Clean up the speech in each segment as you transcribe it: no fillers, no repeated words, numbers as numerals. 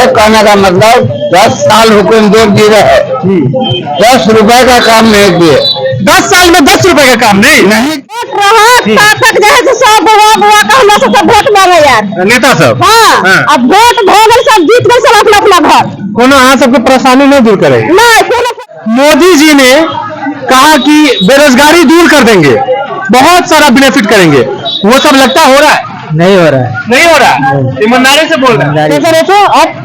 है कहने का मतलब 10 साल हुकुमदेव जी रहे, 10 रुपए का काम नहीं किए। 10 साल में 10 रुपए का काम नहीं तक जाए तो सब बुआ का हमरा सबके वोट मांगे यार नेता सब। हाँ, अब वोट भोगल सब जीत गए सब अपना अपना घर। कोनो यहाँ सबके परेशानी नहीं दूर करे। मोदी जी ने कहा कि बेरोजगारी दूर कर देंगे, बहुत सारा बेनिफिट करेंगे, वो सब लगता हो रहा है? नहीं हो रहा है, नहीं हो रहा। ईमानदारी से बोल रहा है।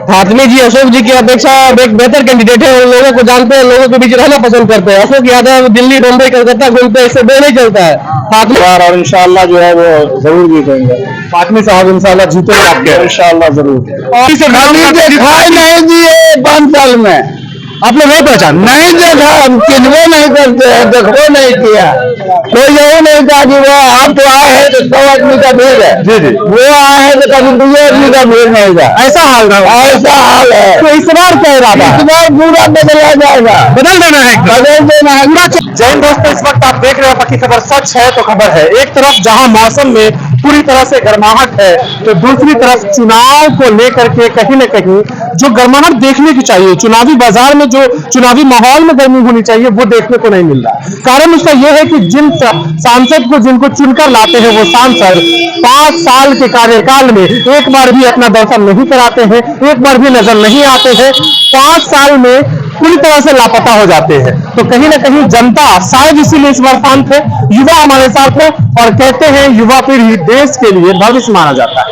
फातमी जी अशोक जी की अपेक्षा एक बेहतर कैंडिडेट है, उन लोगों को जानते हैं, लोगों के बीच रहना पसंद करते हैं। अशोक यादव दिल्ली, मुंबई, कलकत्ता घूमते हैं, इससे दो नहीं चलता है। फातमी और इंशाल्लाह जो है वो जरूर जीतेंगे। फातमी साहब इंशाल्लाह जीतेंगे आपके, इंशाल्लाह जरूर। दिखाई नहीं दिए 5 साल में, आप लोग नहीं पहचान? नहीं देखा, हम चिन्हवे नहीं करते हैं, देखो नहीं किया। कोई यही नहीं कहा कि वो आप तो आए हैं तो 100 आदमी का भीड़ है, जी जी, वो आए हैं तो कभी 2 आदमी का भीड़ नहीं था। ऐसा हाल रहा, ऐसा हाल है। तो इस बार क्या इरादा? इस बार पूरा बदला जाएगा, बदल देना है, बदल देना है। जय हिंद दोस्तों, इस वक्त आप देख रहे हैं पक्की खबर, सच है तो खबर है। एक तरफ जहां मौसम में पूरी तरह से गर्माहट है, तो दूसरी तरफ चुनाव को लेकर के कहीं न कहीं जो गर्माहट देखने की चाहिए, चुनावी बाजार में जो चुनावी माहौल में गर्मी होनी चाहिए, वो देखने को नहीं मिल रहा। कारण उसका यह है कि जिन सांसद को जिनको चुनकर लाते हैं, वो सांसद 5 साल के कार्यकाल में एक बार भी अपना दर्शन नहीं कराते हैं, एक बार भी नजर नहीं आते हैं, 5 साल में पूरी तरह से लापता हो जाते हैं। तो कहीं ना कहीं जनता शायद इसीलिए इस बार शांत है। युवा हमारे साथ है और कहते हैं युवा पीढ़ी देश के लिए भविष्य माना जाता है।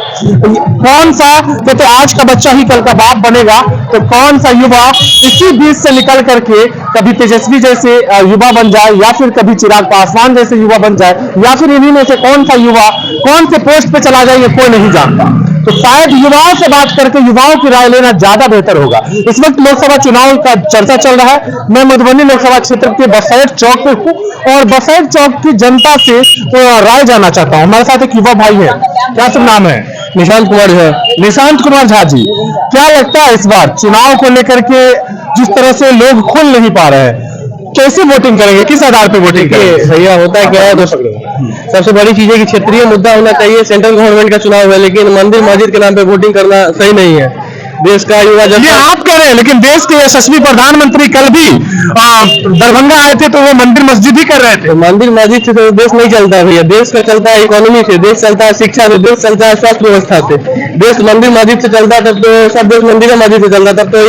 कौन सा कहते आज का बच्चा ही कल का बाप बनेगा, तो कौन सा युवा इसी बीच से निकल करके कभी तेजस्वी जैसे युवा बन जाए, या फिर कभी चिराग पासवान जैसे युवा बन जाए, या फिर इन्हीं में से कौन सा युवा कौन से पोस्ट पे चला जाए, ये कोई नहीं जानता। तो शायद युवाओं से बात करके युवाओं की राय लेना ज्यादा बेहतर होगा। इस वक्त लोकसभा चुनाव का चर्चा चल रहा है। मैं मधुबनी लोकसभा क्षेत्र के बसैठ चौक पे हूँ और बसैठ चौक की जनता से राय जानना चाहता हूँ। हमारे साथ एक युवा भाई है, क्या सब नाम है? निशांत कुमार झा। निशांत कुमार झा जी, क्या लगता है इस बार चुनाव को लेकर के जिस तरह से लोग खुल नहीं पा रहे हैं, कैसे वोटिंग करेंगे, किस आधार पे वोटिंग करेंगे? भैया होता है क्या है, सबसे बड़ी चीज है कि क्षेत्रीय मुद्दा होना चाहिए। सेंट्रल गवर्नमेंट का चुनाव है, लेकिन मंदिर मस्जिद के नाम पे वोटिंग करना सही नहीं है। देश का युवा जब ये आप कह रहे हैं, लेकिन देश के यशस्वी प्रधानमंत्री कल भी दरभंगा आए थे तो वो मंदिर मस्जिद ही कर रहे थे। मंदिर मस्जिद से तो देश नहीं चलता है भैया। देश का चलता है इकोनॉमी से, देश चलता है शिक्षा से, देश चलता है स्वास्थ्य व्यवस्था से। देश मंदिर मस्जिद से चलता है तब तो सब देश मंदिर मस्जिद से चलता, तब तो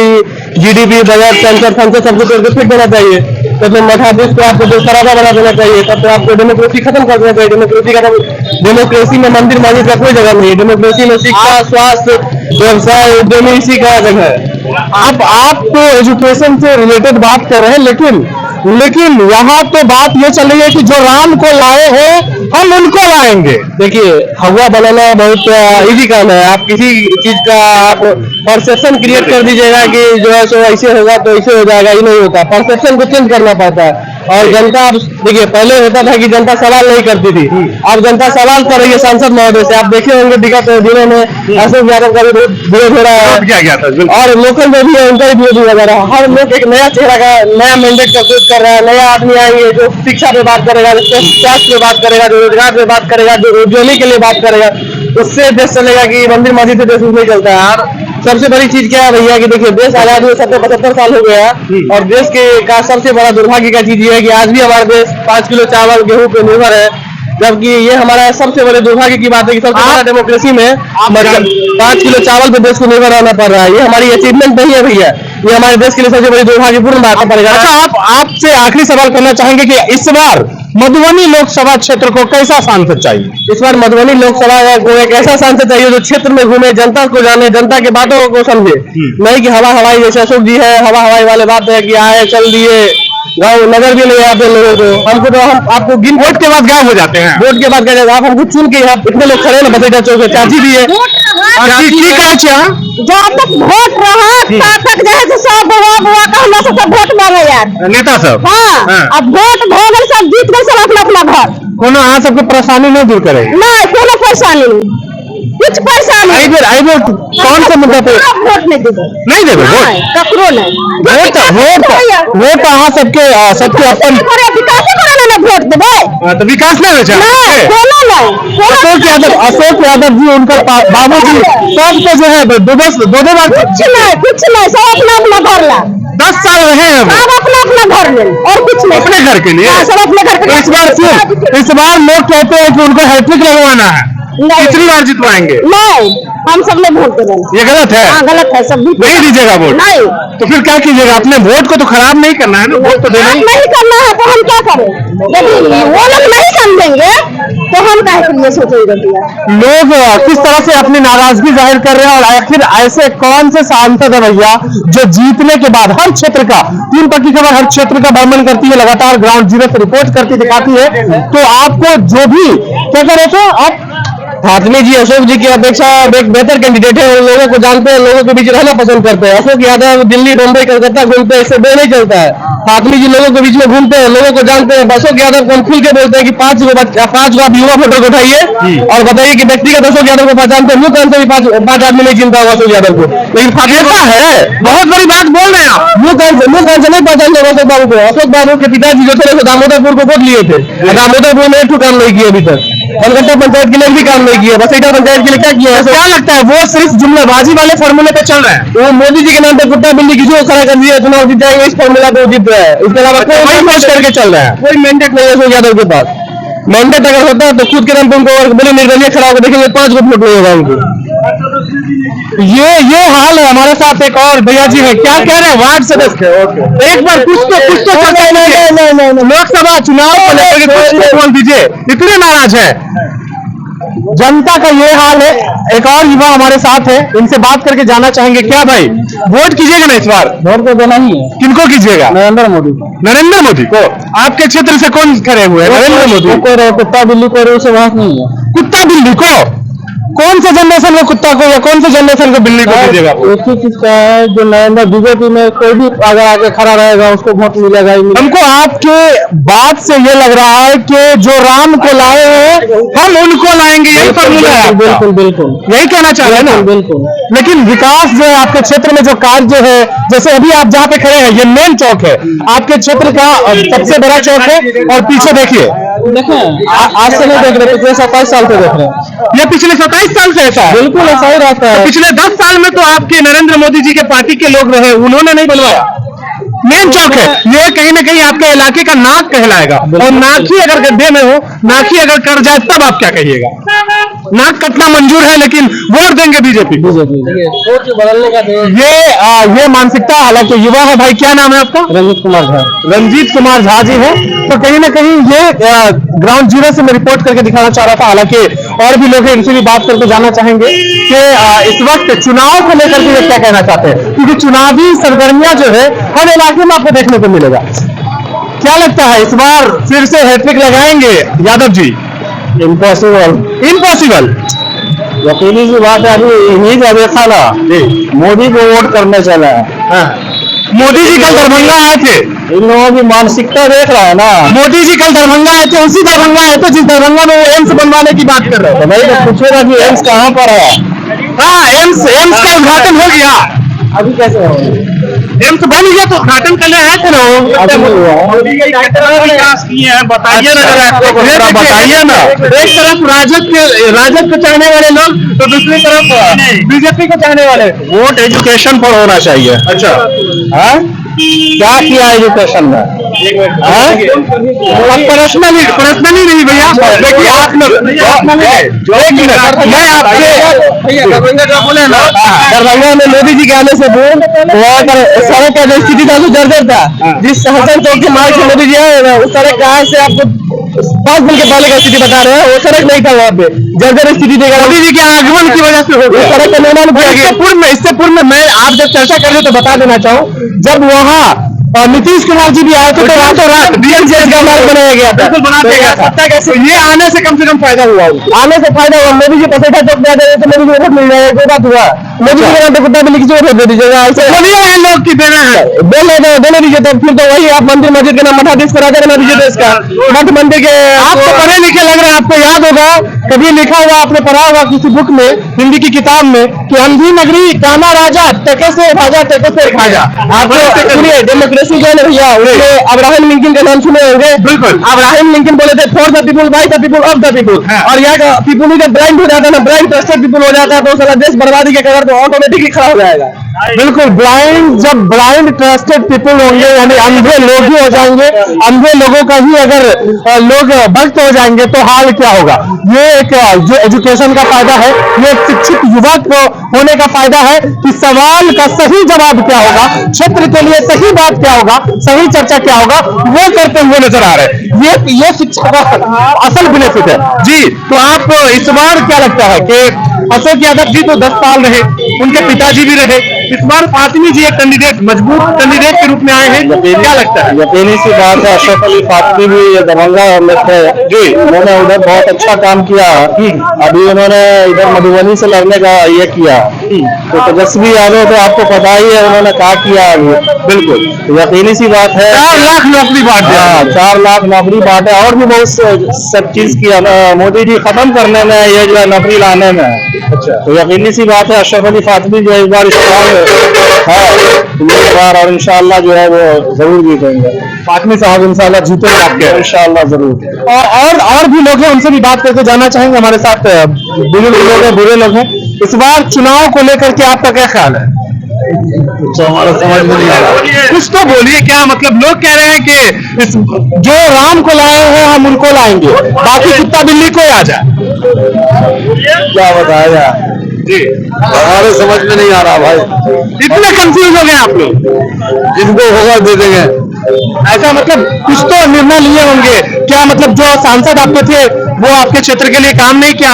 जीडीपी, बजट, सेंसर फंड सबको तोड़ फिट होना चाहिए। तब तो मठाधीश को आपको देश खराबा बना देना चाहिए, तब तो आपको डेमोक्रेसी खत्म कर देना चाहिए। डेमोक्रेसी में मंदिर मस्जिद का कोई जगह नहीं है। डेमोक्रेसी में शिक्षा, स्वास्थ्य, व्यवसाय, उद्यमी इसी का जगह है। आप तो एजुकेशन से रिलेटेड बात कर रहे हैं, लेकिन यहाँ तो बात ये चल रही है कि जो राम को लाए हैं हम उनको लाएंगे। देखिए, हवा बनाना बहुत इजी काम है। आप किसी चीज का आप परसेप्शन क्रिएट कर दीजिएगा कि जो है सो ऐसे होगा तो ऐसे हो जाएगा, ये नहीं होता। परसेप्शन को चेंज करना पड़ता है। और जनता, देखिए पहले होता था कि जनता सवाल नहीं करती थी, अब जनता सवाल कर रही है सांसद महोदय से। आप देखे होंगे विगत दिनों में अशोक यादव का भी विरोध हो रहा है, और लोकल में भी है उनका भी विरोध हो रहा है। हर लोग एक नया चेहरा का नया मैंडेट का विरोध कर रहा है। नया आदमी आएंगे जो शिक्षा पे बात करेगा, जो स्वास्थ्य पे बात करेगा, जो रोजगार पे बात करेगा, जो उद्योगी के लिए बात करेगा, उससे देश चलेगा कि मंदिर मस्जिद से देश नहीं चलता है। और सबसे बड़ी चीज क्या है भैया कि देखिए, देश आजादी हुए 70-75 साल हो गया, और देश के का सबसे बड़ा दुर्भाग्य का चीज ये है कि आज भी हमारा देश 5 किलो चावल गेहूं पे निर्भर है, जबकि ये हमारा सबसे बड़े दुर्भाग्य की बात है कि सबसे बड़ा डेमोक्रेसी में 5 किलो चावल पे देश को निर्भर रहना पड़ रहा है। ये हमारी अचीवमेंट नहीं है भैया, ये हमारे देश के लिए सबसे बड़ी दुर्भाग्यपूर्ण बात पड़ेगा। अच्छा, आपसे आखिरी सवाल करना चाहेंगे कि इस बार मधुबनी लोकसभा क्षेत्र को कैसा सांसद चाहिए? इस बार मधुबनी लोकसभा को एक ऐसा सांसद चाहिए जो क्षेत्र में घूमे, जनता को जाने, जनता की बातों को समझे, नहीं कि हवा हवाई जैसे अशोक जी है। हवा हवाई वाले बात है कि आए चल दिए, गाँव नगर भी नहीं आते लोगों को। हमको तो हम आपको गिन वोट के बाद गायब हो जाते हैं। वोट के बाद क्या, आप हमको चुन के यहाँ इतने लोग खड़े ना बसेटा चौक में, चाची भी है, जब तक वोट रहा तक जाए तो सब बुआ का हमरा सबके वोट मांगे यार नेता सब। हाँ, अब वोट भोगल सब जीत गए सब अपना अपना घर। कोनो यहाँ सबके परेशानी नहीं दूर करे? नहीं, कोनो परेशानी नहीं, कुछ परेशानी। कौन सा मुद्दा पे वोट नहीं देवे? नहीं देवे वोट, ककरो नहीं। वोट यहाँ सबके अपन विकास वोट देवे तो विकास नहीं हो नहीं, दोनों नहीं। अशोक यादव जी उनका बाबू जी सब तो जो है दो बार कुछ नहीं, सब अपना अपना घर ला 10 साल रहे हैं वो। सब अपना अपना घर ले और कुछ नहीं। अपने घर के लिए हाँ, सब अपने घर के तो इस बार लोग कहते हैं कि उनको हैट्रिक लगवाना है, नहीं। कितनी बार जितवाएंगे? नहीं, हम सब लोग वोट देंगे। ये गलत है? हाँ, गलत है, सब नहीं दीजिएगा वोट? नहीं। तो फिर क्या कीजिएगा? अपने वोट को तो खराब नहीं करना है ना, वोट तो देना ही। नहीं करना है तो हम क्या करें? यदि वो लोग नहीं समझेंगे तो हम काहे के लिए सोचेंगे? लोग किस तरह से अपनी नाराजगी जाहिर कर रहे हैं और आखिर ऐसे कौन से सांसद है भैया जो जीतने के बाद हर क्षेत्र का 3 पक्की खबर हर क्षेत्र का भ्रमण करती है, लगातार ग्राउंड जीरो से रिपोर्ट करती दिखाती है, तो आपको जो भी क्या कर रहे थे आप? फातमी जी अशोक जी की अपेक्षा एक बेहतर कैंडिडेट है, उन लोगों को जानते हैं, लोगों के बीच रहना पसंद करते हैं। अशोक यादव दिल्ली, मुंबई, कलकत्ता घूमते हैं, इससे दो नहीं चलता है। फातमी जी लोगों के बीच में घूमते हैं, लोगों को जानते हैं। अशोक यादव को हम खुल के बोलते हैं कि 5 आप युवा वोटर को उठाइए और बताइए कि व्यक्तिगत अशोक यादव को पहचानते हैं। मुंह कान से भी 5 आदमी नहीं चिंता होगा अशोक यादव को, लेकिन फातमी है बहुत बड़ी बात बोल रहे हैं आप। मुंह कान से नहीं पहचानते अशोक बाबू को। अशोक बाबू के पिताजी जो थे दामोदरपुर को वोट लिए थे, दामोदरपुर में एक काम नहीं किया अभी तक, कलकत्ता पंचायत के लिए भी काम नहीं किया, बस पंचायत के लिए क्या किया है? क्या लगता है वो सिर्फ जुमलाबाजी वाले फॉर्मूले पे चल रहा है? वो मोदी जी के नाम पे कुत्ता बिल्ली किसी को खड़ा कर दिया, चुनाव जीत जाएंगे, इस फॉर्मूला को जीत रहा है। इसके अलावा कोई सोच करके चल रहा है, कोई मैंडेट नहीं है अशोक यादव के पास। मैंडेट अगर होता है तो खुद के नाम पे उनको बोले निर्दलीय खड़ा होकर देखेंगे 5 वोट नहीं होगा उनको। ये हाल है। हमारे साथ एक और भैया जी है, क्या कह रहे हैं वार्ड सदस्य? एक बार कुछ तो लोकसभा चुनाव को लेकर कुछ तो बोल दीजिए, इतने नाराज है जनता का। ये हाल है। एक और युवा हमारे साथ है, इनसे बात करके जानना चाहेंगे। क्या भाई वोट कीजिएगा ना इस बार? वोट तो देना ही है। किनको कीजिएगा? नरेंद्र मोदी को। नरेंद्र मोदी को? आपके क्षेत्र से कौन खड़े हुए हैं? नरेंद्र मोदी को? कुत्ता बिल्ली को उसे बात नहीं है। कुत्ता बिल्ली को? कौन से जनरेशन में कुत्ता को या कौन से जनरेशन को बिल्ली को दीजिएगा? एक ही चीज का है, जो नरेंद्र बीजेपी में कोई भी अगर आगे खड़ा रहेगा उसको वोट मिलेगा ही मिलेगा। हमको आपके बात से ये लग रहा है कि जो राम को लाए हैं हम उनको लाएंगे, यही फॉर्मूला है आपका? बिल्कुल बिल्कुल, यही कहना चाह रहे हैं ना? बिल्कुल। लेकिन विकास जो है आपके क्षेत्र में जो कार्य है, जैसे अभी आप जहाँ पे खड़े हैं ये मेन चौक है आपके क्षेत्र का, सबसे बड़ा चौक है, और पीछे देखिए देखें आज से नहीं देख रहे, पिछले 27 साल से देख रहे हैं। ये पिछले 27 साल से ऐसा है? बिल्कुल ऐसा ही रहता है। पिछले 10 साल में तो आपके नरेंद्र मोदी जी के पार्टी के लोग रहे, उन्होंने नहीं बनवाया। मेन चौक है ये, कहीं ना कहीं आपके इलाके का नाक कहलाएगा, और नाक ही अगर गड्ढे में हो, नाक ही अगर कर जाए तब आप क्या कहिएगा? नाक कटना मंजूर है लेकिन वोट देंगे बीजेपी को। सोच बदलने का ये मानसिकता, हालांकि युवा है भाई। क्या नाम है आपका? रंजीत कुमार झा। रंजीत कुमार झा जी है। तो कहीं ना कहीं ये ग्राउंड जीरो से मैं रिपोर्ट करके दिखाना चाह रहा था, हालांकि और भी लोग हैं, इनसे भी बात करके जानना चाहेंगे कि इस वक्त चुनाव को लेकर के ये क्या कहना चाहते हैं, क्योंकि चुनावी सरगर्मियां जो है हर इलाके में आपको देखने को मिलेगा। क्या लगता है इस बार फिर से हैट्रिक लगाएंगे यादव जी? इम्पॉसिबल यकीनी सी बात है। अभी इन्हीं का देखा ना, मोदी को वोट करने चला है। मोदी जी कल दरभंगा आए थे, इन लोगों की मानसिकता देख रहा है ना। मोदी जी कल दरभंगा आए थे, उसी दरभंगा आए थे जिस दरभंगा में वो एम्स बनवाने की बात कर रहे थे। भाई तो पूछेगा कि एम्स कहाँ पर है? हाँ, एम्स का उद्घाटन हो गया। अभी कैसे हो? एम्स बन गया तो उद्घाटन करने आए थे ना वो। विकास किए हैं, बताइए ना, बताइए ना। एक तरफ राजद को चाहने वाले लोग तो दूसरी तरफ बीजेपी को चाहने वाले। वोट एजुकेशन पर होना चाहिए। अच्छा, हाँ क्या किया एजुकेशन में? पर्सनली नहीं भैया, देखिए आप लोग मैं आपसे दरभंगा में मोदी जी के आने से वहाँ पर सड़क का जो स्थिति था जर्जर था। जिस हसन चौक के मार्ग से मोदी जी आए उस सड़क कहाँ से आपको 5 दिन के पहले का स्थिति बता रहे हैं, वो सड़क नहीं था, वहाँ पे जर्जर स्थिति देगा। मोदी जी के आगमन की वजह से हो गया सड़क का निर्माण किया गया। इससे पूर्व में मैं आप जब चर्चा कर रहे हो तो बता देना चाहूँ, जब वहाँ नीतीश कुमार जी भी आए थे तो रातों रात DMCS का मार्ग बनाया गया था। बिल्कुल बना दिया गया था। कैसे ये आने से कम फायदा हुआ? आने से फायदा हुआ। मोदी जी पसेठा चौक पे आ जाए तो मोदी जी को वोट मिल जाएगा, कोई बात हुआ। मोदी जी के नाम पे कुत्ता बिल्ली किसी को वोट दे दीजिएगा, ऐसे लोग की देना है, देने दीजिए। तो फिर तो वही आप मंदिर मस्जिद के नाम मठाधीश करा देना दीजिए देश का मठ मंदिर के। आप तो पढ़े लिखे लग रहे हैं, आपको याद होगा कभी लिखा हुआ आपने पढ़ा होगा किसी बुक में, हिंदी की किताब में, कि अंधी नगरी काना राजा टके से खाजा। आप सुनिए, डेमोक्रेसी जो है ना भैया, उसमें अब्राहम लिंकन का नाम सुने होंगे। बिल्कुल। अब्राहम लिंकन बोले थे for the people, by the people, of the people. और यहाँ का पीपुल ही जब ब्लाइंड हो जाता है ना, ब्लाइंड ट्रस्टेड पीपुल हो जाता है, तो सारा देश बर्बादी के कगार पे ऑटोमेटिकली खड़ा हो जाएगा। बिल्कुल, जब ब्लाइंड ट्रस्टेड पीपल होंगे, यानी अंधे लोग ही हो जाएंगे, अंधे लोगों का ही अगर लोग भक्त हो जाएंगे तो हाल क्या होगा। ये एक जो एजुकेशन का फायदा है, ये एक शिक्षित युवक को होने का फायदा है कि सवाल का सही जवाब क्या होगा, क्षेत्र के लिए सही बात क्या होगा, सही चर्चा क्या होगा, वो करते हुए नजर आ रहे हैं। ये शिक्षा का असल बेनिफिट है जी। तो आप इस बार क्या लगता है कि अशोक यादव जी तो 10 साल रहे, उनके पिताजी भी रहे, इस बार फातिमी जी एक कैंडिडेट, मजबूत कैंडिडेट के रूप में आए हैं, क्या लगता है? यकीनी सी बात है, अशरफ अली फातमी भी दरभंगा में थे जी, उन्होंने उधर बहुत अच्छा काम किया। अभी उन्होंने इधर मधुबनी से लड़ने का ये किया, तो तेजस्वी यादव तो आपको पता ही है उन्होंने क्या किया अभी। बिल्कुल, तो यकीनी सी बात है 4 लाख नौकरी बांट दिया। 4 लाख नौकरी बांटे, और भी बहुत सब चीज किया मोदी जी, खत्म करने में, ये जो है नौकरी लाने में। अच्छा, तो यकीनी सी बात है अशरफ अली फातमी जो इस बार स्ट्रॉन्ग है इस बार, और इंशाल्लाह जो है वो जरूर जीतेंगे। फातमी साहब इंशाल्लाह जीतेंगे आपके, इंशाल्लाह जरूर। और भी लोग हैं, उनसे भी बात करके जाना चाहेंगे। हमारे साथ बुजुर्ग लोग हैं, बुरे लोग हैं। इस बार चुनाव को लेकर के आपका क्या ख्याल है? तो हमारा समझ में नहीं आ रहा। कुछ तो बोलिए, क्या मतलब? लोग कह रहे हैं कि जो राम को लाए हैं हम उनको लाएंगे, बाकी कुत्ता बिल्ली कोई आ जाए। क्या बताया जी, हमारे समझ में नहीं आ रहा भाई, इतने कंफ्यूज हो गए आप लोग। जिनको होगा दे देंगे। ऐसा मतलब कुछ तो निर्णय लिए होंगे क्या? मतलब जो सांसद आपके थे वो आपके क्षेत्र के लिए काम नहीं किया?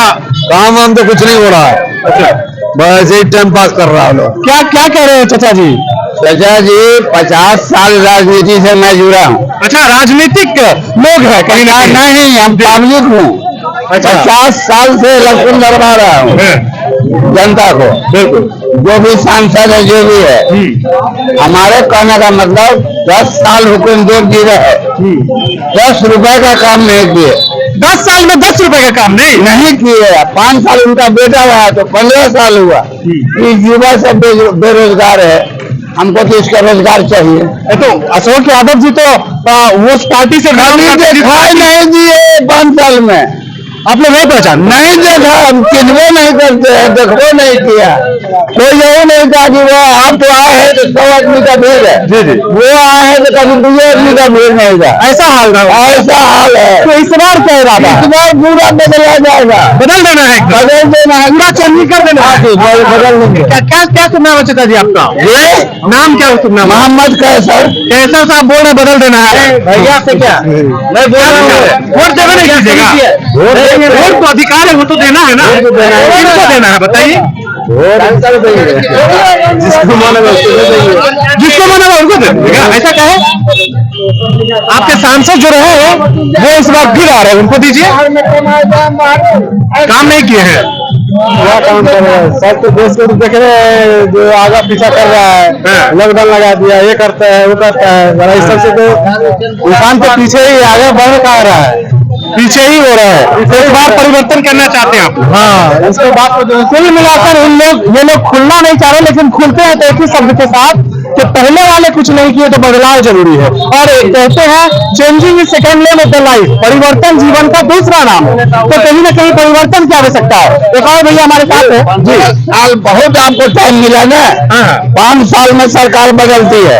काम वाम तो कुछ नहीं हो रहा है। अच्छा, बस यही टाइम पास कर रहा है लोग। क्या क्या कह रहे हैं चाचा जी? चाचा जी 50 साल राजनीति से मैं जुड़ा हूँ। अच्छा, राजनीतिक लोग हैं कहीं ना कहीं? नहीं, हम पब्लिक हूँ। 50 साल से इलेक्शन लड़वा रहा हूँ जनता को। बिल्कुल, जो भी सांसद है, जो भी है, हमारे कहने का मतलब 10 साल हुकुमदेव जी रहे, 10 रुपए का काम नहीं किए। 10 साल में 10 रुपए का काम नहीं किए। 5 साल उनका बेटा हुआ तो 15 साल हुआ। इस युवा सब बेरोजगार है, हमको तो इसका रोजगार चाहिए। तो अशोक यादव जी तो उस पार्टी से दिखाई नहीं दिए 5 साल में। आप लोग नहीं पहचान? नहीं देखा, हम चिन्हबो नहीं करते हैं, देखो नहीं किया। कोई यही नहीं कहा कि वो आप तो आए हैं तो 100 आदमी का भीड़ है। जी जी, वो आए हैं तो कभी 2 आदमी का भीड़ नहीं था। ऐसा हाल रहा। ऐसा हाल है। तो इस बार क्या इरादा? इस बार पूरा बदला जाएगा, बदल देना है, बदल देना है, पूरा चेंज कर देना है। बदल देंगे। क्या क्या क्या सुनना है चाचा जी आपका? नाम क्या सुनना? मोहम्मद कैसर। कैसर साहब बोल रहे बदल देना है। भैया से क्या मैं बोल रहा हूँ, वोट देना नहीं कीजिएगा। वोट तो अधिकार है, वो तो देना है ना। किसको देना है बताइए? जिसको माने जिसको माना उनको दे दीजिएगा, ऐसा क्या है? आपके सांसद जो रहे हैं वो इस बार फिर आ रहे हैं, उनको दीजिए। काम नहीं किए हैं, क्या काम कर रहे हैं? सब तो देश को देख रहे हैं, जो आगा पीछा कर रहा है, लॉकडाउन लगा दिया, ये करता है वो करता है। जरा इस सबसे तो इंसान तो पीछे ही आगे बढ़ पा रहा है, पीछे ही हो रहा है। इस बार परिवर्तन करना चाहते हैं आप? हाँ, इसके बाद तो कुल मिलाकर ये लोग खुलना नहीं चाह रहे, लेकिन खुलते हैं तो एक ही शब्द के साथ कि पहले वाले कुछ नहीं किए तो बदलाव जरूरी है। और कहते हैं changing is second lane of the life, परिवर्तन जीवन का दूसरा नाम है। तो कहीं ना कहीं परिवर्तन की आवश्यकता है। एक और भैया हमारे साथ है जी। साल बहुत आपको टाइम मिला ना। 5 साल में सरकार बदलती है,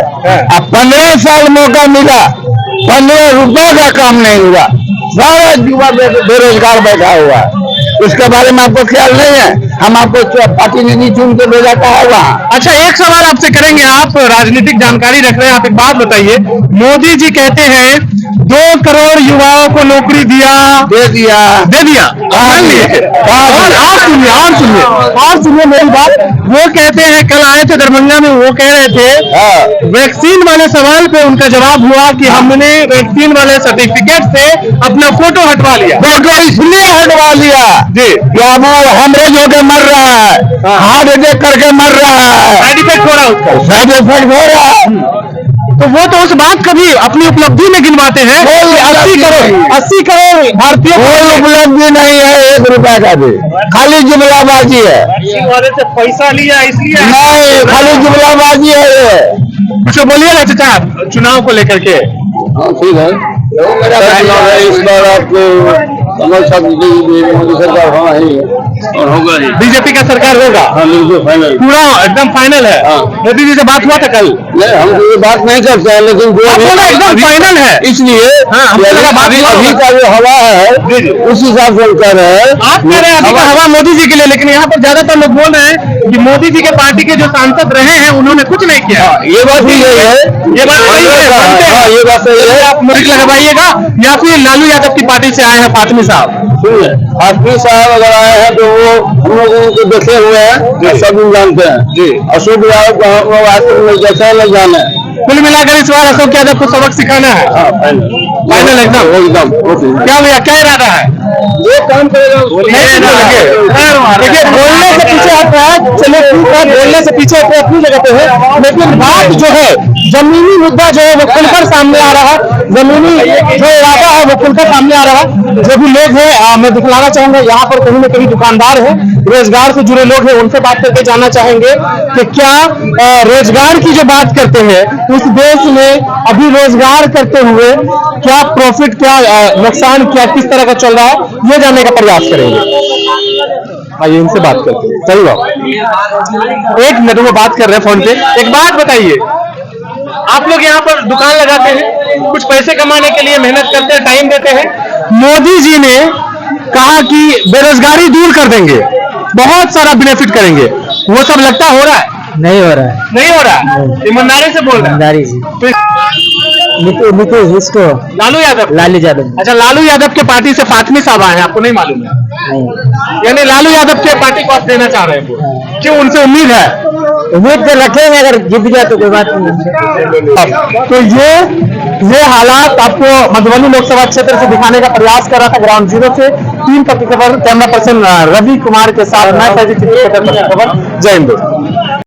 अब 15 साल मौका मिला, 15 रुपए का काम नहीं हुआ, सारा युवा बेरोजगार बैठा हुआ है। उसके बारे में आपको ख्याल नहीं है? हम आपको पार्टी ने नहीं चुन के भेजा है वहाँ। अच्छा, एक सवाल आपसे करेंगे, आप राजनीतिक जानकारी रख रहे हैं, आप एक बात बताइए। मोदी जी कहते हैं 2 करोड़ युवाओं को नौकरी दे दिया। और सुनिए मेरी बात। वो कहते हैं, कल आए थे दरभंगा में, वो कह रहे थे वैक्सीन वाले सवाल पे उनका जवाब हुआ कि हमने वैक्सीन वाले सर्टिफिकेट से अपना फोटो हटवा लिया। फोटो इसलिए हटवा लिया जी, क्या वो हेमरेज होकर मर रहा है, हार्ट अटैक करके मर रहा है, साइड इफेक्ट हो रहा है उसका। साइड इफेक्ट हो रहा है। तो वो तो उस बात कभी अपनी उपलब्धि में गिनवाते हैं कि 80 करोड़ भारतीय कोई उपलब्धि नहीं है 1 रुपया का भी, खाली जुमलाबाजी है। वाले से पैसा लिया इसलिए नहीं, खाली जुमलाबाजी है ये। कुछ बोलिए ना चाचा चुनाव को लेकर के। हाँ ठीक है, इस बार आपको कमल छात्र मोदी सरकार होना ही और होगा ही। बीजेपी का सरकार होगा? हाँ बिल्कुल फाइनल, पूरा एकदम फाइनल है। हाँ। मोदी जी से बात हुआ था कल? नहीं, हम तो ये बात नहीं करते हैं, लेकिन जो आप बोला एकदम फाइनल है इसलिए अभी का जो हवा है उस हिसाब से हम कह रहे हैं। आप कह रहे हैं अभी का हवा मोदी जी के लिए, लेकिन यहाँ पर ज्यादातर लोग बोल रहे हैं कि मोदी जी के पार्टी के जो सांसद रहे हैं उन्होंने कुछ नहीं किया। ये बात भी यही है, ये बात सही है, मानते हैं? हाँ ये बात सही है। आप मुझे लगवाइएगा या फिर लालू यादव की पार्टी से आए हैं फातमी साहब? सुनिए, हाफिज साहब अगर आए हैं तो वो हम लोगों को देखे हुए हैं, सब लोग जानते हैं जी। अशोक यादव को हम लोग आज तक जैसे न जाने। कुल मिलाकर इस बार अशोक यादव को सबक सिखाना है। फाइनल एकदम क्या भैया, क्या इरादा है? ये काम करेगा देखिए, बोलने से पीछे हट रहा है, चलिए ठीक है, बोलने से पीछे हट रहा है, अपनी जगह पे है, लेकिन बात जो है जमीनी मुद्दा जो है वो खुलकर सामने आ रहा है। जमीनी जो इरादा है वो खुलकर सामने आ रहा है। जो भी लोग हैं मैं दिखलाना चाहूंगा, यहाँ पर कहीं ना कहीं दुकानदार है, रोजगार से जुड़े लोग हैं, उनसे बात करके जानना चाहेंगे कि क्या रोजगार की जो बात करते हैं उस देश में अभी रोजगार करते हुए क्या प्रॉफिट, क्या नुकसान, क्या किस तरह का चल रहा है, ये जानने का प्रयास करेंगे। आइए इनसे बात करते हैं। सही बात, एक मिनट वो बात कर रहे हैं फोन पे। एक बात बताइए, आप लोग यहाँ पर दुकान लगाते हैं, कुछ पैसे कमाने के लिए मेहनत करते हैं, टाइम देते हैं। मोदी जी ने कहा कि बेरोजगारी दूर कर देंगे, बहुत सारा बेनिफिट करेंगे, वो सब लगता हो रहा है? नहीं हो रहा है, नहीं हो रहा। ईमानदारी से बोल रहा है। ईमानदारी से। नीतीश इसको लालू यादव। अच्छा, लालू यादव के पार्टी से फातमी साहब आए हैं, आपको नहीं मालूम है? यानी लालू यादव के पार्टी को आप देना चाह रहे हैं, क्यों? उनसे उम्मीद है? उम्मीद तो रखेंगे, अगर जीत गया तो कोई बात नहीं। तो ये हालात आपको मधुबनी लोकसभा क्षेत्र से दिखाने का प्रयास कर रहा था ग्राउंड जीरो से। Team camera person Ravi Kumar के साथ मैं जय हिंद।